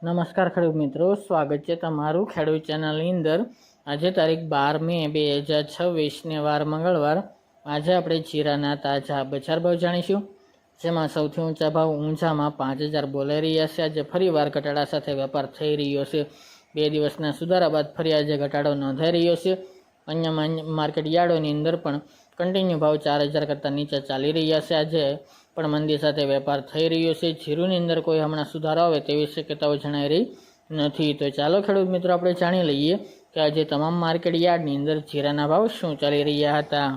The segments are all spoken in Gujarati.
નમસ્કાર ખેડૂત મિત્રો, સ્વાગત છે તમારું ખેડૂત ચેનલની અંદર। આજે તારીખ 12 મે 2026 વાર મંગળવાર। આજે આપણે જીરાના તાજા બજાર ભાવ જાણીશું, જેમાં સૌથી ઊંચા ભાવ ઊંઝામાં 5000 બોલાઈ રહ્યા છે। આજે ફરીવાર ઘટાડા સાથે વેપાર થઈ રહ્યો છે। 2 દિવસના સુધારા બાદ ફરી આજે ઘટાડો નોંધાઈ રહ્યો છે। અન્ય માર્કેટ યાર્ડોની અંદર પણ કન્ટિન્યુ ભાવ 4000 કરતાં નીચે ચાલી રહ્યા છે। આજે પણ મંદી સાથે વેપાર થઈ રહ્યો છે। જીરુની અંદર કોઈ હમણાં સુધારો આવે તેવી શક્યતાઓ જણાઈ રહી નથી। તો ચાલો ખેડૂત મિત્રો આપણે જાણી લઈએ કે આજે તમામ માર્કેટ યાર્ડની અંદર જીરાના ભાવ શું ચાલી રહ્યા હતા।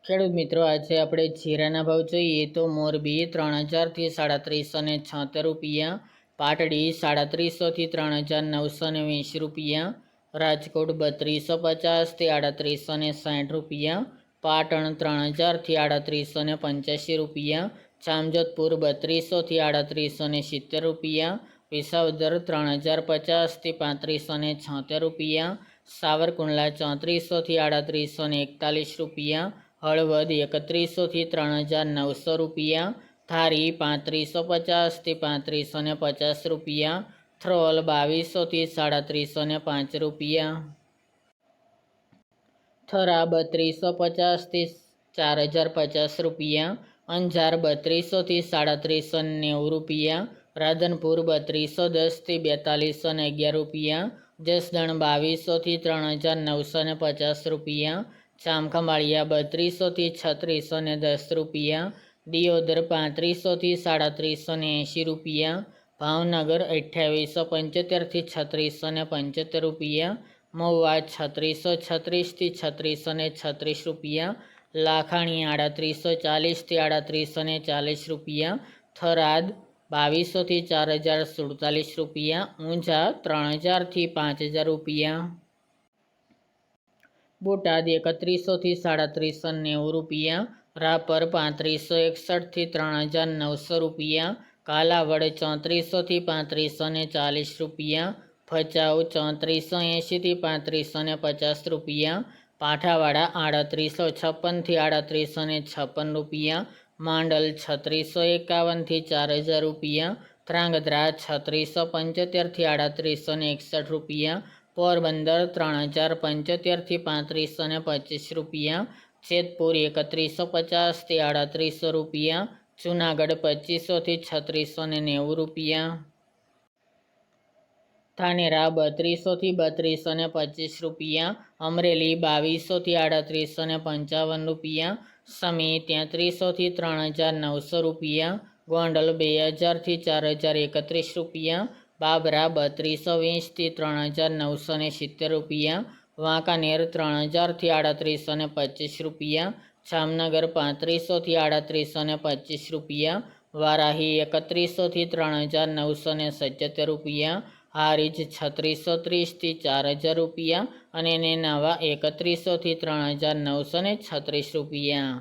ખેડૂત મિત્રો, આજે આપણે જીરાના ભાવ જોઈએ તો મોરબી 3000 થી 3776 રૂપિયા, પાટડી 3700 થી 3920 રૂપિયા, રાજકોટ 3250 થી 3860 રૂપિયા, પાટણ 3000 થી 3885 રૂપિયા, જામજોધપુર 3200 થી 3870 રૂપિયા, વિસાવદર 3050 થી 3576 રૂપિયા, સાવરકુંડલા 3400 થી 3841 રૂપિયા, હળવદ 3100 થી 3900 રૂપિયા, થારી 3550 થી 3550 રૂપિયા, થ્રોલ 2200 થી 3705 રૂપિયા, થરા 3250 થી 4050 રૂપિયા, અંજાર 3200 થી 3790 રૂપિયા, રાધનપુર 3210 થી 4211 રૂપિયા, જસદણ 2200 થી 3950 રૂપિયા, જામખંભાળિયા 3200 થી 3610 રૂપિયા, દિયોદર 3500 થી 3780 રૂપિયા, ભાવનગર 2875 થી 3675 રૂપિયા, મહુવા 3636 થી 3636 રૂપિયા, લાખાણી 3840 થી 3840 રૂપિયા, થરાદ 2200 થી 4047 રૂપિયા, ઊંઝા 3000 થી 5000 રૂપિયા, બોટાદ 3100 થી 3790 રૂપિયા, રાપર 3561 થી 3900 રૂપિયા, કાલાવડ 3400 થી 3540 રૂપિયા, ભચાઉ 3480 થી 3550 રૂપિયા, પાઠાવાડા 3856 થી 3856 રૂપિયા, માંડલ 3651 થી 4000 રૂપિયા, ધ્રાંગધ્રા 3675 થી 3861 રૂપિયા, પોરબંદર 3075 થી 3525 રૂપિયા, જેતપુર 3150 થી 3800 રૂપિયા, જુનાગઢ 2500 થી 3690 રૂપિયા, ધાનેરા 3200 થી 3225 રૂપિયા, અમરેલી 2200 થી 3855 રૂપિયા, સમી 3300 થી 3900 રૂપિયા, ગોંડલ 2000 થી 4031 રૂપિયા, બાબરા 3220 થી 3970 રૂપિયા, વાંકાનેર 3000 થી 3825 રૂપિયા, જામનગર 3500 થી 3825 રૂપિયા, વારાહી 3100 થી 3977 રૂપિયા, હારીજ 3630 થી 4000 રૂપિયા અને નેનાવા 3100 થી 3936 રૂપિયા।